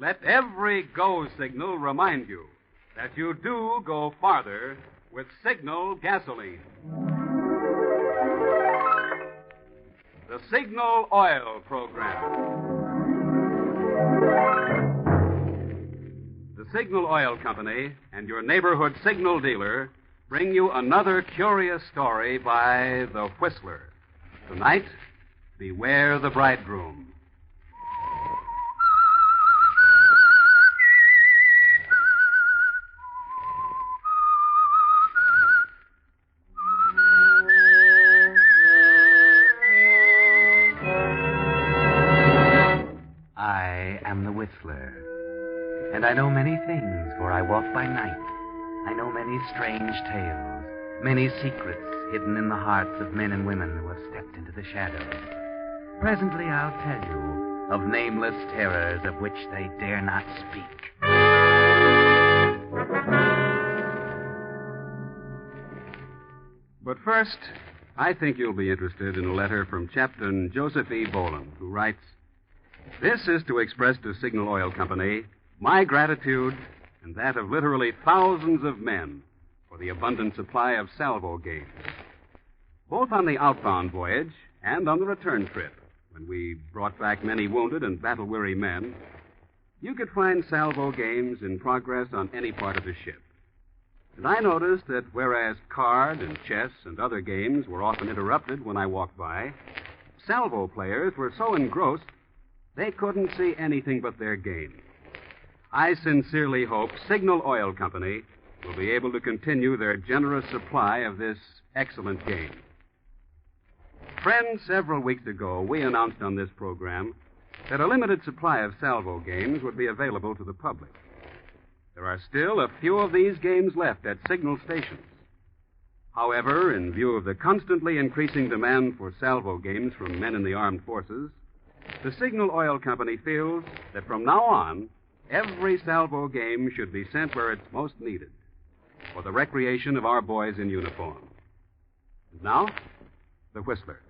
Let every go signal remind you that you do go farther with Signal gasoline. The Signal Oil Program. The Signal Oil Company and your neighborhood signal dealer bring you another curious story by the Whistler. Tonight, Beware the Bridegroom. I am the Whistler, and I know many things, for I walk by night. I know many strange tales, many secrets hidden in the hearts of men and women who have stepped into the shadows. Presently I'll tell you of nameless terrors of which they dare not speak. But first, I think you'll be interested in a letter from Captain Joseph E. Boland, who writes, "This is to express to Signal Oil Company my gratitude and that of literally thousands of men for the abundant supply of salvo games. Both on the outbound voyage and on the return trip, when we brought back many wounded and battle-weary men, you could find salvo games in progress on any part of the ship. And I noticed that whereas card and chess and other games were often interrupted when I walked by, salvo players were so engrossed they couldn't see anything but their game. I sincerely hope Signal Oil Company will be able to continue their generous supply of this excellent game. Friends, several weeks ago, we announced on this program that a limited supply of salvo games would be available to the public. There are still a few of these games left at Signal stations. However, in view of the constantly increasing demand for salvo games from men in the armed forces, the Signal Oil Company feels that from now on, every salvo game should be sent where it's most needed, for the recreation of our boys in uniform. And now, the Whistler.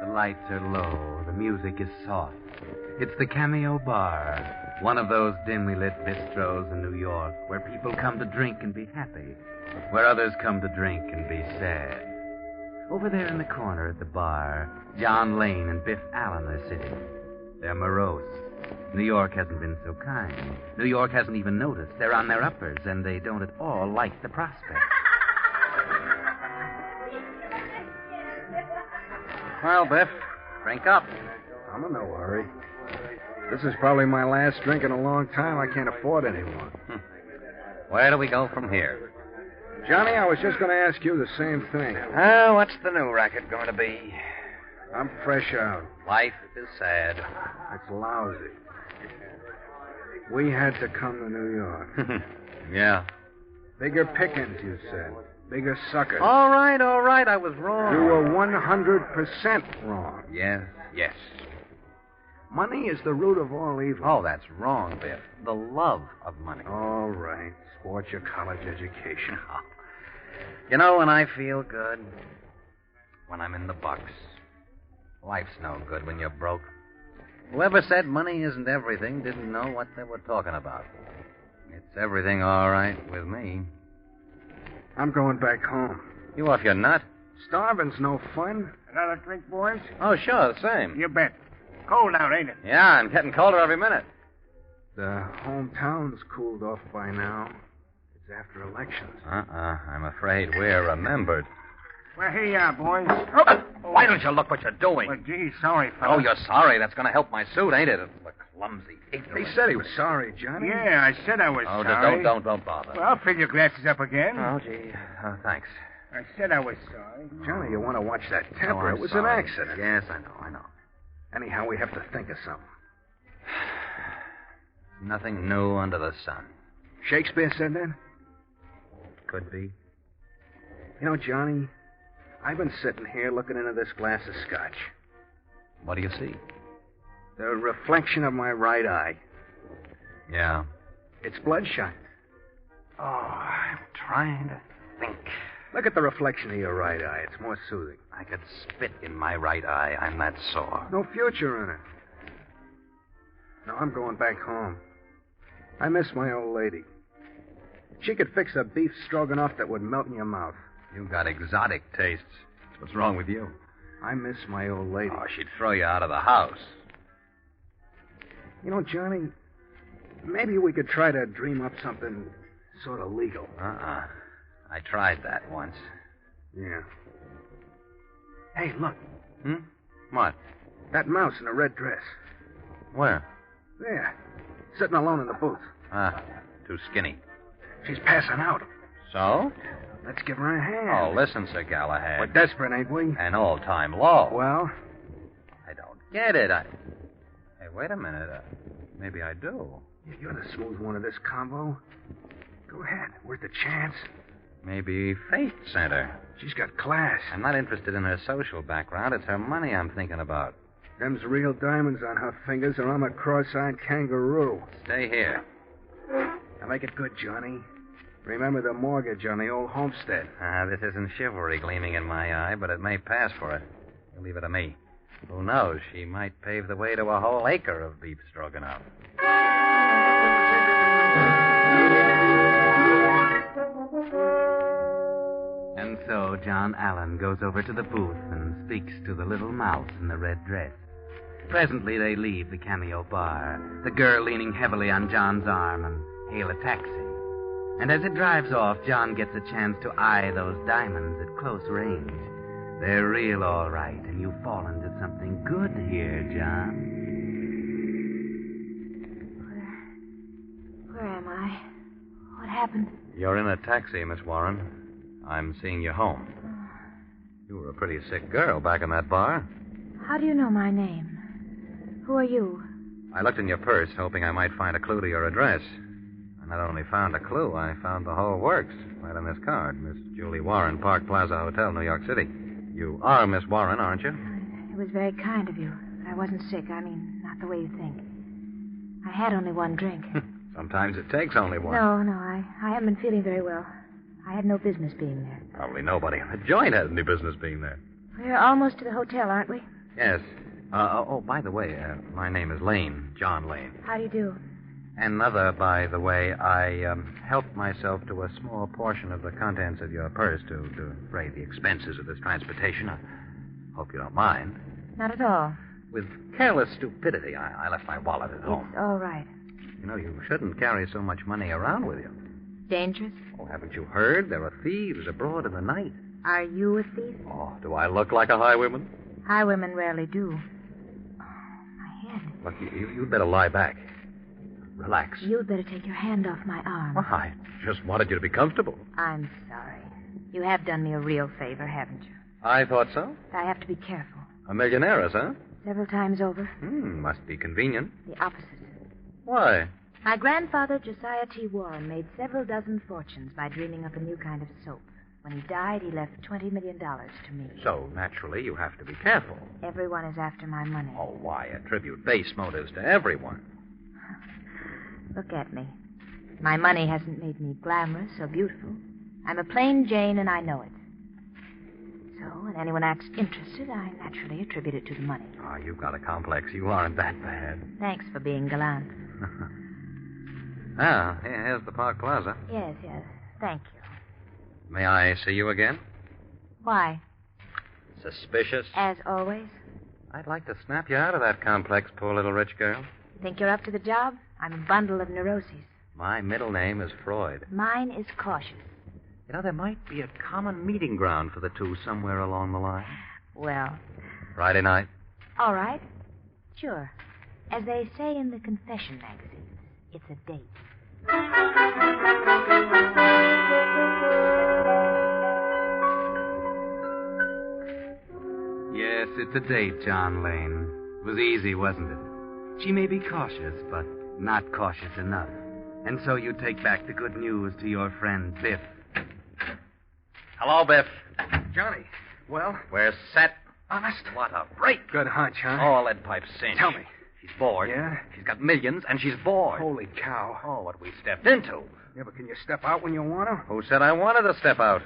The lights are low, the music is soft. It's the Cameo Bar, one of those dimly lit bistros in New York where people come to drink and be happy, where others come to drink and be sad. Over there in the corner at the bar, John Lane and Biff Allen are sitting. They're morose. New York hasn't been so kind. New York hasn't even noticed. They're on their uppers, and they don't at all like the prospect. Well, Biff, drink up. I'm in no hurry. This is probably my last drink in a long time. I can't afford any more. Where do we go from here? Johnny, I was just going to ask you the same thing. Oh, what's the new racket going to be? I'm fresh out. Life is sad. It's lousy. We had to come to New York. Yeah. Bigger pickings, you said. Bigger suckers. All right. I was wrong. You were 100% wrong. Yes. Money is the root of all evil. Oh, that's wrong, Biff. The love of money. All right. Sport your college education. You know, when I feel good, when I'm in the bucks. Life's no good when you're broke. Whoever said money isn't everything didn't know what they were talking about. It's everything all right with me. I'm going back home. You off your nut? Starving's no fun. Another drink, boys? Oh, sure, the same. You bet. Cold out, ain't it? Yeah, and getting colder every minute. The hometown's cooled off by now. It's after elections. I'm afraid we're remembered. Well, here you are, boys. Why don't you look what you're doing? Well, gee, sorry, fella. Oh, you're sorry. That's going to help my suit, ain't it? The clumsy ignorant. He said he was sorry, Johnny. Yeah, I said I was Oh, sorry. don't bother. Well, I'll fill your glasses up again. Oh, gee. Thanks. I said I was sorry. Johnny, you want to watch that temper. I'm It was sorry. an accident. Yes, I know. Anyhow, we have to think of something. Nothing new under the sun. Shakespeare said that? Could be. You know, Johnny, I've been sitting here looking into this glass of scotch. What do you see? The reflection of my right eye. Yeah. It's bloodshot. Oh, I'm trying to think. Look at the reflection of your right eye. It's more soothing. I could spit in my right eye. I'm that sore. No future in it. No, I'm going back home. I miss my old lady. She could fix a beef stroganoff that would melt in your mouth. You got exotic tastes. What's wrong with you? I miss my old lady. Oh, she'd throw you out of the house. You know, Johnny, maybe we could try to dream up something sort of legal. I tried that once. Yeah. Hey, look. What? That mouse in a red dress. Where? There. Sitting alone in the booth. Too skinny. She's passing out. So? Let's give her a hand. Oh, listen, Sir Galahad. We're desperate, ain't we? An all-time low. Well? I don't get it. Hey, wait a minute. Maybe I do. You're the smooth one of this combo. Go ahead. Worth a chance. Maybe fate sent her. She's got class. I'm not interested in her social background. It's her money I'm thinking about. Them's real diamonds on her fingers, or I'm a cross-eyed kangaroo. Stay here. Now make it good, Johnny. Remember the mortgage on the old homestead. This isn't chivalry gleaming in my eye, but it may pass for it. You leave it to me. Who knows? She might pave the way to a whole acre of beef stroganoff. And so John Allen goes over to the booth and speaks to the little mouse in the red dress. Presently, they leave the Cameo bar, the girl leaning heavily on John's arm, and hail a taxi. And as it drives off, John gets a chance to eye those diamonds at close range. They're real, all right, and you've fallen to something good here, John. Where am I? What happened? You're in a taxi, Miss Warren. I'm seeing you home. You were a pretty sick girl back in that bar. How do you know my name? Who are you? I looked in your purse, hoping I might find a clue to your address. I not only found a clue, I found the whole works right on this card. Miss Julie Warren, Park Plaza Hotel, New York City. You are Miss Warren, aren't you? It was very kind of you, but I wasn't sick. I mean, not the way you think. I had only one drink. Sometimes it takes only one. No, I haven't been feeling very well. I had no business being there. Probably nobody in the joint has any business being there. We're almost to the hotel, aren't we? Yes. By the way, my name is Lane, John Lane. How do you do? Another, by the way, I helped myself to a small portion of the contents of your purse to defray the expenses of this transportation. I hope you don't mind. Not at all. With careless stupidity, I left my wallet at home. It's all right. You know, you shouldn't carry so much money around with you. Dangerous? Oh, haven't you heard? There are thieves abroad in the night. Are you a thief? Oh, do I look like a highwayman? Highwaymen rarely do. Oh, my head. Look, you'd better lie back. Relax. You'd better take your hand off my arm. Well, I just wanted you to be comfortable. I'm sorry. You have done me a real favor, haven't you? I thought so. I have to be careful. A millionaire, huh? Several times over. Must be convenient. The opposite. Why? My grandfather, Josiah T. Warren, made several dozen fortunes by dreaming up a new kind of soap. When he died, he left $20 million to me. So, naturally, you have to be careful. Everyone is after my money. Oh, why attribute base motives to everyone? Look at me. My money hasn't made me glamorous or beautiful. I'm a plain Jane, and I know it. So, when anyone acts interested, I naturally attribute it to the money. Oh, you've got a complex. You aren't that bad. Thanks for being gallant. Here's the Park Plaza. Yes. Thank you. May I see you again? Why? Suspicious? As always. I'd like to snap you out of that complex, poor little rich girl. Think you're up to the job? I'm a bundle of neuroses. My middle name is Freud. Mine is cautious. You know, there might be a common meeting ground for the two somewhere along the line. Well. Friday night? All right. Sure. As they say in the confession magazines, it's a date. Yes, it's a date, John Lane. It was easy, wasn't it? She may be cautious, but not cautious enough. And so you take back the good news to your friend Biff. Hello, Biff. Johnny, well? We're set. Honest? What a break. Good hunch, huh? All lead pipe cinch. Tell me. She's bored. Yeah? She's got millions, and she's bored. Holy cow. Oh, what we stepped into. Yeah, but can you step out when you want to? Who said I wanted to step out?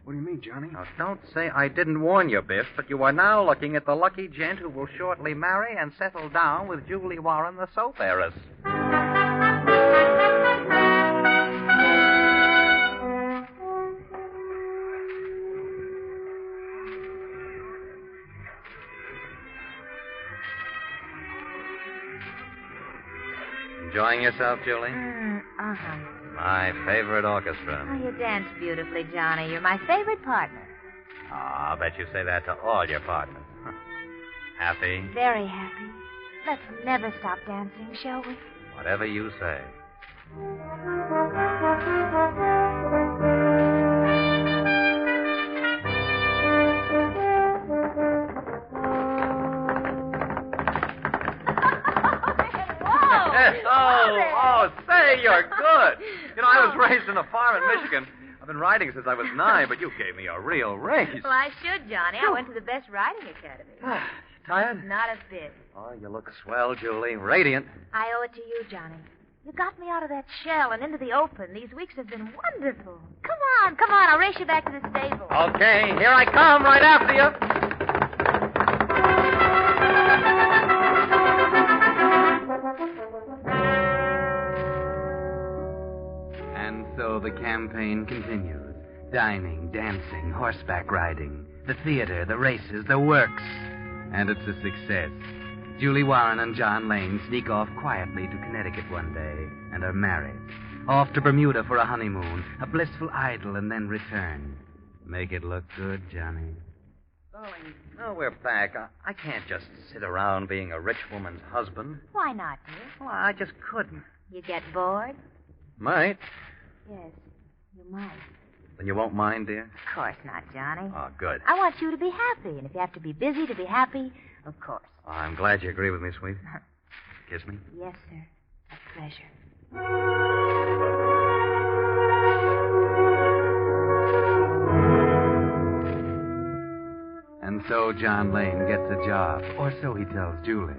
What do you mean, Johnny? Now, don't say I didn't warn you, Biff, but you are now looking at the lucky gent who will shortly marry and settle down with Julie Warren, the soap heiress. Enjoying yourself, Julie? Uh-huh. My favorite orchestra. Oh, you dance beautifully, Johnny. You're my favorite partner. Oh, I'll bet you say that to all your partners. Happy? Very happy. Let's never stop dancing, shall we? Whatever you say. Say, you're good. You know, I was raised in a farm in Michigan. I've been riding since I was 9, but you gave me a real race. Well, I should, Johnny. I went to the best riding academy. Tired? Not a bit. Oh, you look swell, Julie. Radiant. I owe it to you, Johnny. You got me out of that shell and into the open. These weeks have been wonderful. Come on. I'll race you back to the stable. Okay, here I come, right after you. And so the campaign continues. Dining, dancing, horseback riding, the theater, the races, the works. And it's a success. Julie Warren and John Lane sneak off quietly to Connecticut one day and are married. Off to Bermuda for a honeymoon, a blissful idyll, and then return. Make it look good, Johnny. Darling, now we're back. I can't just sit around being a rich woman's husband. Why not, dear? Well, I just couldn't. You get bored? Might. Yes, you might. Then you won't mind, dear? Of course not, Johnny. Oh, good. I want you to be happy, and if you have to be busy to be happy, of course. Oh, I'm glad you agree with me, sweet. Kiss me. Yes, sir. A pleasure. And so John Lane gets a job, or so he tells Julie.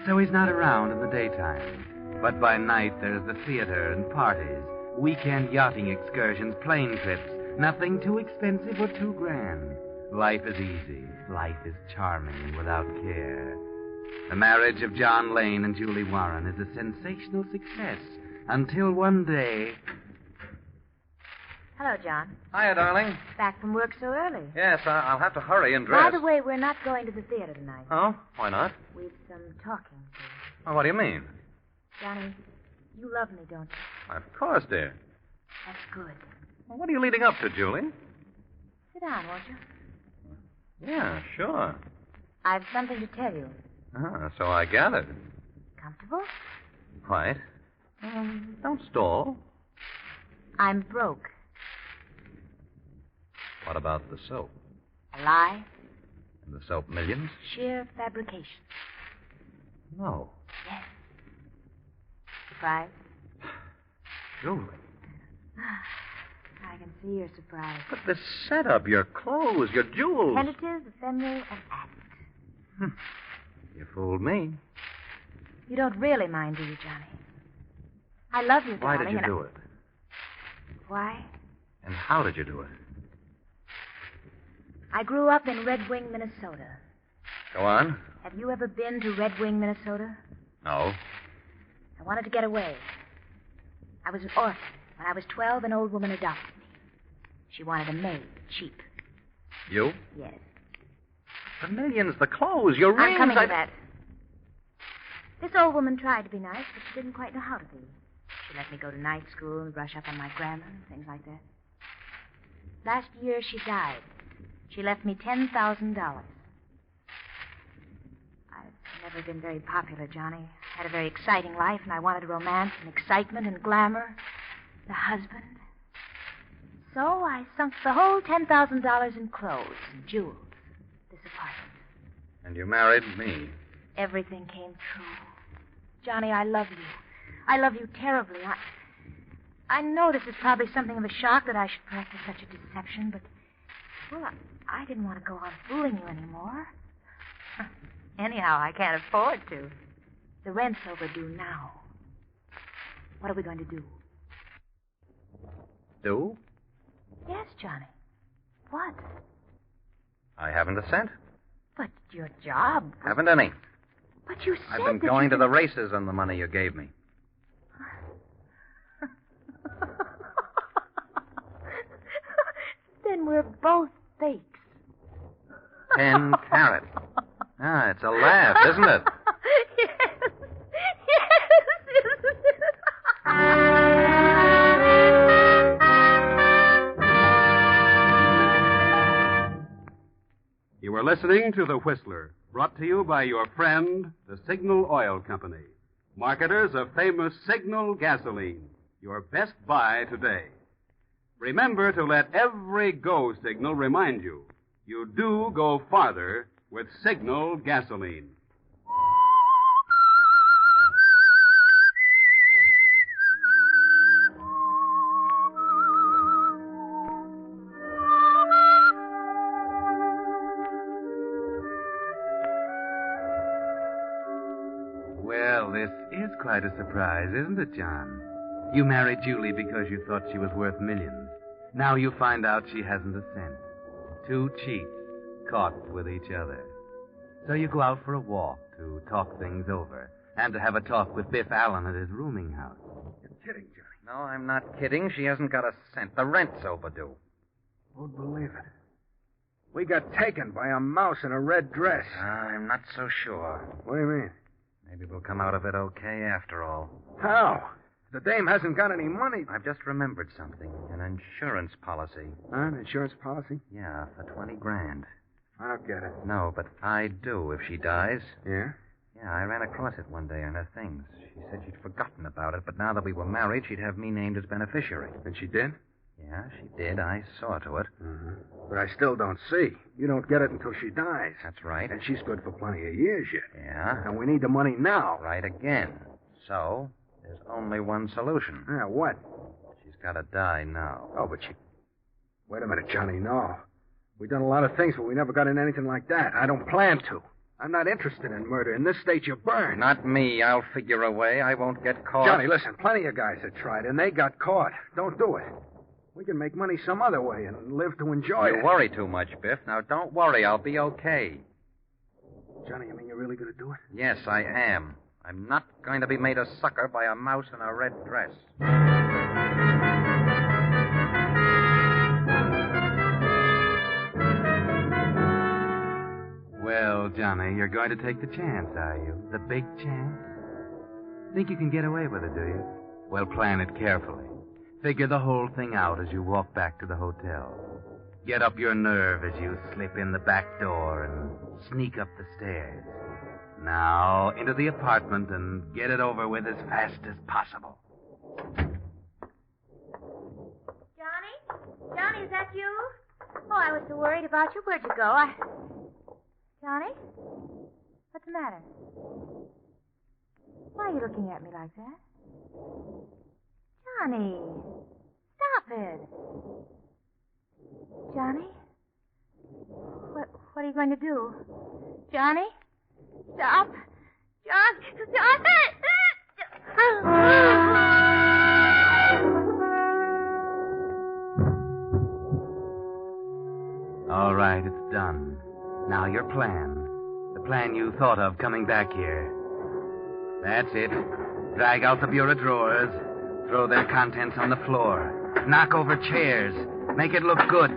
So he's not around in the daytime. But by night, there's the theater and parties, weekend yachting excursions, plane trips. Nothing too expensive or too grand. Life is easy. Life is charming and without care. The marriage of John Lane and Julie Warren is a sensational success until one day... Hello, John. Hiya, darling. Back from work so early. Yes, I'll have to hurry and dress. By the way, we're not going to the theater tonight. Oh? Why not? We've some talking to do. Oh, what do you mean? Johnny, you love me, don't you? Of course, dear. That's good. Well, what are you leading up to, Julie? Sit down, won't you? Yeah, sure. I've something to tell you. So I gathered. Comfortable? Quite. Don't stall. I'm broke. What about the soap? A lie? And the soap millions? Sheer fabrication. No. Yes. Surprised? Julie. I can see you're surprised. But the setup, your clothes, your jewels. Tentative, ephemeral, and act. You fooled me. You don't really mind, do you, Johnny? I love you, Why darling. did you do it? Why? And how did you do it? I grew up in Red Wing, Minnesota. Go on. Have you ever been to Red Wing, Minnesota? No. I wanted to get away. I was an orphan. When I was 12, an old woman adopted me. She wanted a maid, cheap. You? Yes. The millions, the clothes, your rings. I'm coming to that. This old woman tried to be nice, but she didn't quite know how to be. She let me go to night school and brush up on my grammar and things like that. Last year, she died. She left me $10,000. I've never been very popular, Johnny. I had a very exciting life, and I wanted romance and excitement and glamour. And a husband. So I sunk the whole $10,000 in clothes and jewels. This apartment. And you married me. Everything came true. Johnny, I love you. I love you terribly. I know this is probably something of a shock that I should practice such a deception, but, well, I didn't want to go on fooling you anymore. Anyhow, I can't afford to. The rent's overdue now. What are we going to do? Do? Yes, Johnny. what? I haven't a cent. But your job. Haven't any. But you said I've been that going you to the races on the money you gave me. Then we're both fakes. 10 carat. Ah, it's a laugh, isn't it? Yes. You are listening to The Whistler, brought to you by your friend, the Signal Oil Company, marketers of famous Signal gasoline, your best buy today. Remember to let every go signal remind you, you do go farther with Signal gasoline. Well, this is quite a surprise, isn't it, John? You married Julie because you thought she was worth millions. Now you find out she hasn't a cent. Two cheats caught with each other. So you go out for a walk to talk things over and to have a talk with Biff Allen at his rooming house. You're kidding, Johnny. No, I'm not kidding. She hasn't got a cent. The rent's overdue. Won't believe it. We got taken by a mouse in a red dress. I'm not so sure. What do you mean? Maybe we'll come out of it okay after all. How? The dame hasn't got any money. I've just remembered something. An insurance policy. An insurance policy? Yeah, for 20 grand. I don't get it. No, but I do if she dies. Yeah? Yeah, I ran across it one day on her things. She said she'd forgotten about it, but now that we were married, she'd have me named as beneficiary. And she did? Yeah, she did. I saw to it. Mm-hmm. But I still don't see. You don't get it until she dies. That's right. And she's good for plenty of years yet. Yeah. And we need the money now. Right again. So, there's only one solution. Yeah, what? She's got to die now. Oh, but she... Wait a minute, Johnny, no. We've done a lot of things, but we never got in anything like that. I don't plan to. I'm not interested in murder. In this state, you're burned. Not me. I'll figure a way. I won't get caught. Johnny, listen, plenty of guys have tried, and they got caught. Don't do it. We can make money some other way and live to enjoy it. You worry too much, Biff. Now, don't worry. I'll be okay. Johnny, you mean you're really going to do it? Yes, I am. I'm not going to be made a sucker by a mouse in a red dress. Well, Johnny, you're going to take the chance, are you? The big chance? Think you can get away with it, do you? Well, plan it carefully. Figure the whole thing out as you walk back to the hotel. Get up your nerve as you slip in the back door and sneak up the stairs. Now, into the apartment and get it over with as fast as possible. Johnny? Johnny, is that you? Oh, I was so worried about you. Where'd you go? Johnny? What's the matter? Why are you looking at me like that? Johnny, stop it. Johnny? What are you going to do? Johnny? Stop. John, stop it! All right, it's done. Now your plan. The plan you thought of coming back here. That's it. Drag out the bureau drawers. Throw their contents on the floor. Knock over chairs. Make it look good.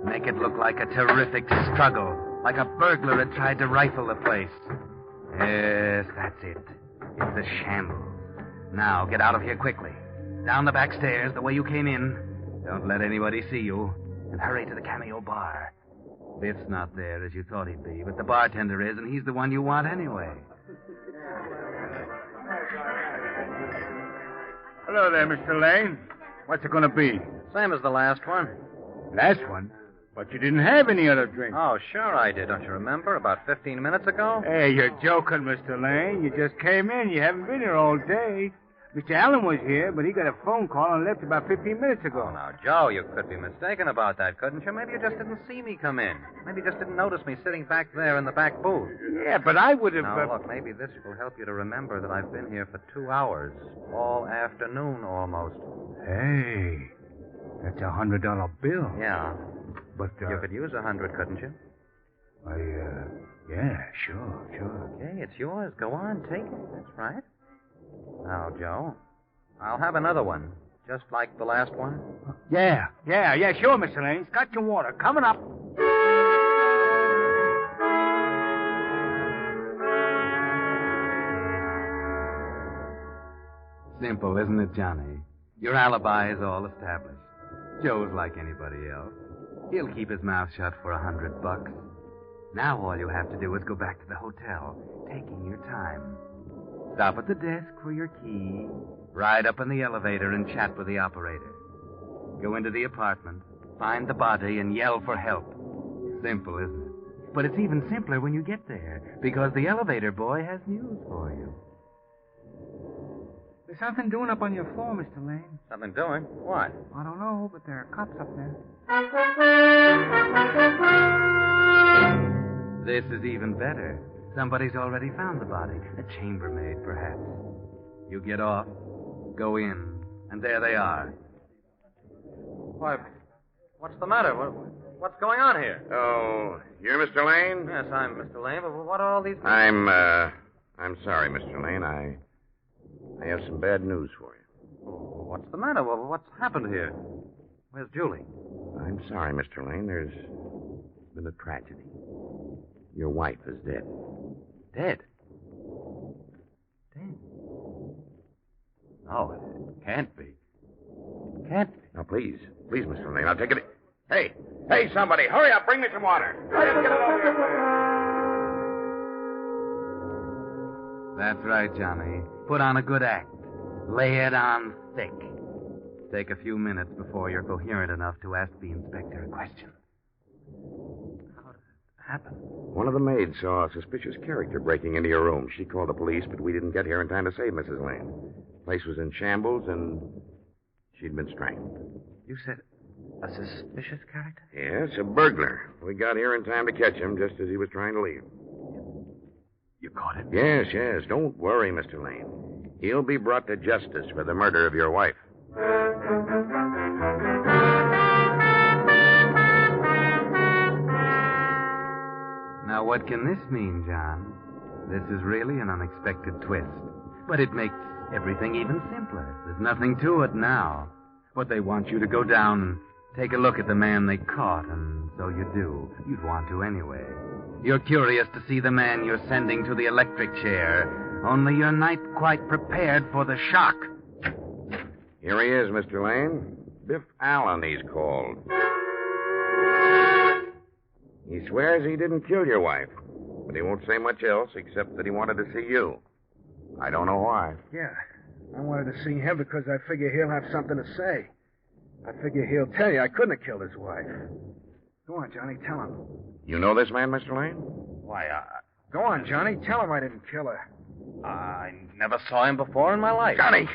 Make it look like a terrific struggle. Like a burglar had tried to rifle the place. Yes, that's it. It's a shambles. Now, get out of here quickly. Down the back stairs, the way you came in. Don't let anybody see you. And hurry to the Cameo bar. Biff's not there as you thought he'd be, but the bartender is, and he's the one you want anyway. Hello there, Mr. Lane. What's it going to be? Same as the last one. Last one? But you didn't have any other drink. Oh, sure I did. Don't you remember? About 15 minutes ago? Hey, you're joking, Mr. Lane. You just came in. You haven't been here all day. Mr. Allen was here, but he got a phone call and left about 15 minutes ago. Oh, now, Joe, you could be mistaken about that, couldn't you? Maybe you just didn't see me come in. Maybe you just didn't notice me sitting back there in the back booth. Yeah, but I would have... Now, look, maybe this will help you to remember that I've been here for 2 hours. All afternoon, almost. Hey, that's $100 bill. Yeah. but, You could use 100, couldn't you? Yeah, sure. Okay, it's yours. Go on, take it. That's right. Now, Joe, I'll have another one, just like the last one. Yeah, sure, Mr. Lane. Scotch and water. Coming up. Simple, isn't it, Johnny? Your alibi is all established. Joe's like anybody else. He'll keep his mouth shut for $100. Now all you have to do is go back to the hotel, taking your time. Stop at the desk for your key, ride up in the elevator and chat with the operator. Go into the apartment, find the body, and yell for help. Simple, isn't it? But it's even simpler when you get there, because the elevator boy has news for you. There's something doing up on your floor, Mr. Lane. Something doing? What? I don't know, but there are cops up there. This is even better. Somebody's already found the body. A chambermaid, perhaps. You get off, go in, and there they are. Why, what's the matter? What's going on here? Oh, you're Mr. Lane? Yes, I'm Mr. Lane, but what are all these... I'm sorry, Mr. Lane. I have some bad news for you. Oh, what's the matter? What's happened here? Where's Julie? I'm sorry, Mr. Lane. There's been a tragedy. Your wife is dead. Dead? Dead? No, it can't be. Can't be. Now, please, Mr. Lane, I'll take it. Hey, somebody, hurry up, bring me some water. Hurry up, get it over here. That's right, Johnny. Put on a good act. Lay it on thick. Take a few minutes before you're coherent enough to ask the inspector a question. How did it happen? One of the maids saw a suspicious character breaking into your room. She called the police, but we didn't get here in time to save Mrs. Lane. The place was in shambles, and she'd been strangled. You said a suspicious character? Yes, a burglar. We got here in time to catch him just as he was trying to leave. You caught him? Yes. Don't worry, Mr. Lane. He'll be brought to justice for the murder of your wife. Now, what can this mean, John? This is really an unexpected twist. But it makes everything even simpler. There's nothing to it now. But they want you to go down and take a look at the man they caught, and so you do. You'd want to anyway. You're curious to see the man you're sending to the electric chair, only you're not quite prepared for the shock. Here he is, Mr. Lane. Biff Allen, he's called. He swears he didn't kill your wife, but he won't say much else except that he wanted to see you. I don't know why. Yeah, I wanted to see him because I figure he'll have something to say. I figure he'll tell you I couldn't have killed his wife. Go on, Johnny, tell him. You know this man, Mr. Lane? Why, Go on, Johnny, tell him I didn't kill her. I never saw him before in my life. Johnny!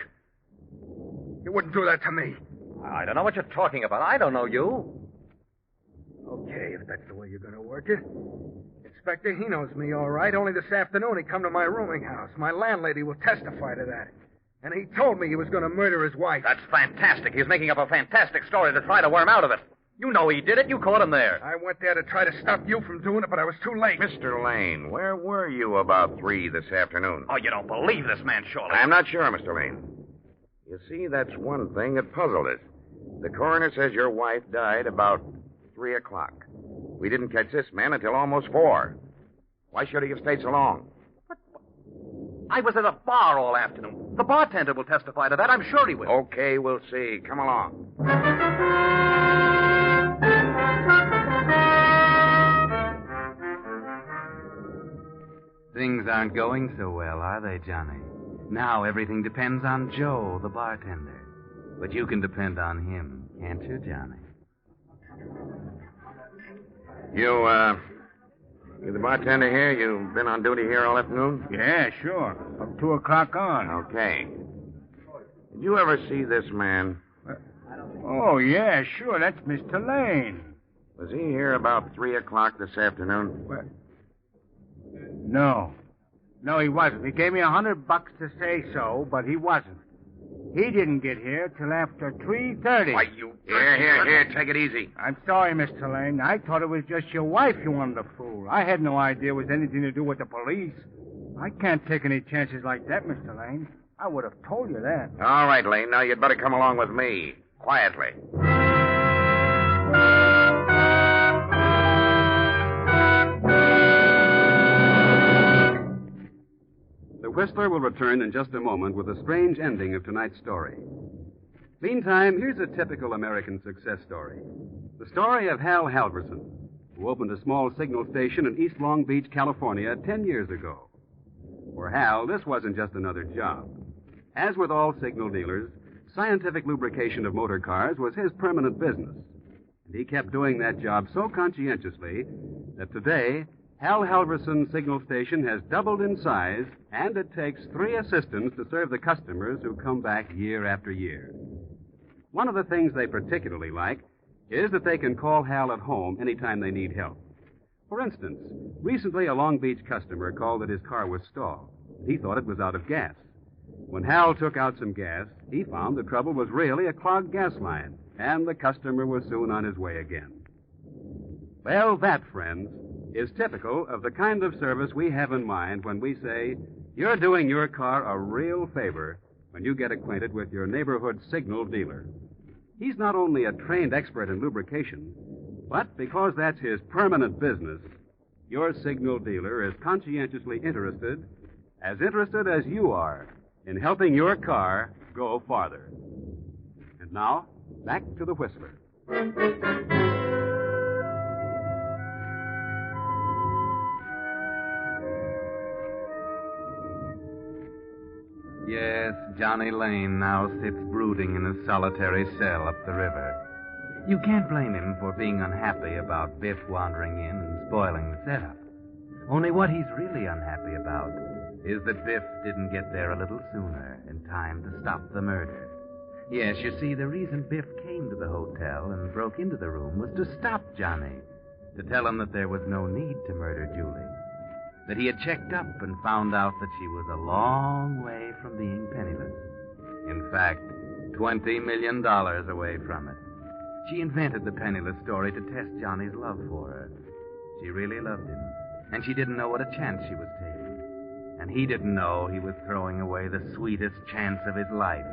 You wouldn't do that to me. I don't know what you're talking about. I don't know you. Okay, if that's the way you're going to work it. Inspector, he knows me all right. Only this afternoon he come to my rooming house. My landlady will testify to that. And he told me he was going to murder his wife. That's fantastic. He's making up a fantastic story to try to worm out of it. You know he did it. You caught him there. I went there to try to stop you from doing it, but I was too late. Mr. Lane, where were you about 3 this afternoon? Oh, you don't believe this man, surely. I'm not sure, Mr. Lane. You see, that's one thing that puzzled us. The coroner says your wife died about 3 o'clock. We didn't catch this man until almost 4. Why should he have stayed so long? I was at a bar all afternoon. The bartender will testify to that. I'm sure he will. Okay, we'll see. Come along. Things aren't going so well, are they, Johnny? Now everything depends on Joe, the bartender. But you can depend on him, can't you, Johnny? You the bartender here? You've been on duty here all afternoon? Yeah, sure. From 2 o'clock on. Okay. Did you ever see this man? Oh, yeah, sure. That's Mr. Lane. Was he here about 3 o'clock this afternoon? What? No, he wasn't. He gave me $100 to say so, but he wasn't. He didn't get here till after 3:30. Why, you... Here, take it easy. I'm sorry, Mr. Lane. I thought it was just your wife you wanted to fool. I had no idea it was anything to do with the police. I can't take any chances like that, Mr. Lane. I would have told you that. All right, Lane, now you'd better come along with me. Quietly. The Whistler will return in just a moment with a strange ending of tonight's story. Meantime, here's a typical American success story. The story of Hal Halverson, who opened a small signal station in East Long Beach, California, 10 years ago. For Hal, this wasn't just another job. As with all signal dealers, scientific lubrication of motor cars was his permanent business. And he kept doing that job so conscientiously that today, Hal Halverson's signal station has doubled in size, and it takes 3 assistants to serve the customers who come back year after year. One of the things they particularly like is that they can call Hal at home anytime they need help. For instance, recently a Long Beach customer called that his car was stalled. He thought it was out of gas. When Hal took out some gas, he found the trouble was really a clogged gas line, and the customer was soon on his way again. Well, that, friends, is typical of the kind of service we have in mind when we say you're doing your car a real favor when you get acquainted with your neighborhood signal dealer. He's not only a trained expert in lubrication, but because that's his permanent business, your signal dealer is conscientiously interested as you are, in helping your car go farther. And now, back to the Whistler. Yes, Johnny Lane now sits brooding in his solitary cell up the river. You can't blame him for being unhappy about Biff wandering in and spoiling the setup. Only what he's really unhappy about is that Biff didn't get there a little sooner in time to stop the murder. Yes, you see, the reason Biff came to the hotel and broke into the room was to stop Johnny, to tell him that there was no need to murder Julie, that he had checked up and found out that she was a long way from being penniless. In fact, $20 million away from it. She invented the penniless story to test Johnny's love for her. She really loved him, and she didn't know what a chance she was taking. And he didn't know he was throwing away the sweetest chance of his life.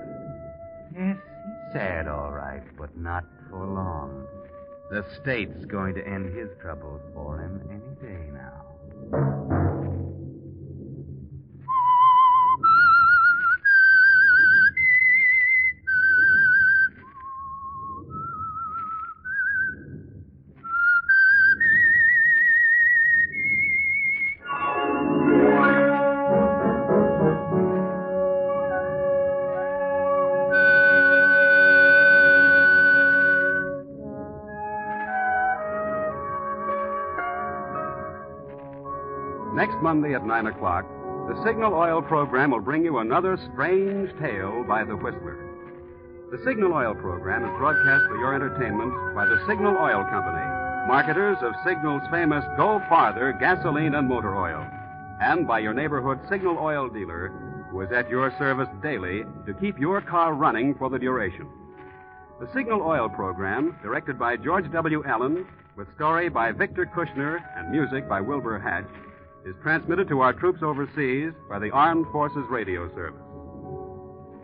Yes, he's sad, all right, but not for long. The state's going to end his troubles for him any day now. Next Monday at 9 o'clock, the Signal Oil program will bring you another strange tale by the Whistler. The Signal Oil program is broadcast for your entertainment by the Signal Oil Company, marketers of Signal's famous Go Farther gasoline and motor oil, and by your neighborhood Signal Oil dealer, who is at your service daily to keep your car running for the duration. The Signal Oil program, directed by George W. Allen, with story by Victor Kushner and music by Wilbur Hatch, is transmitted to our troops overseas by the Armed Forces Radio Service.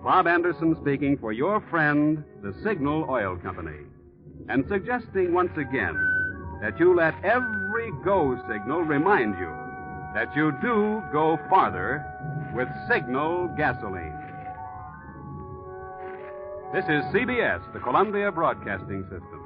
Bob Anderson speaking for your friend, the Signal Oil Company, and suggesting once again that you let every go signal remind you that you do go farther with Signal gasoline. This is CBS, the Columbia Broadcasting System.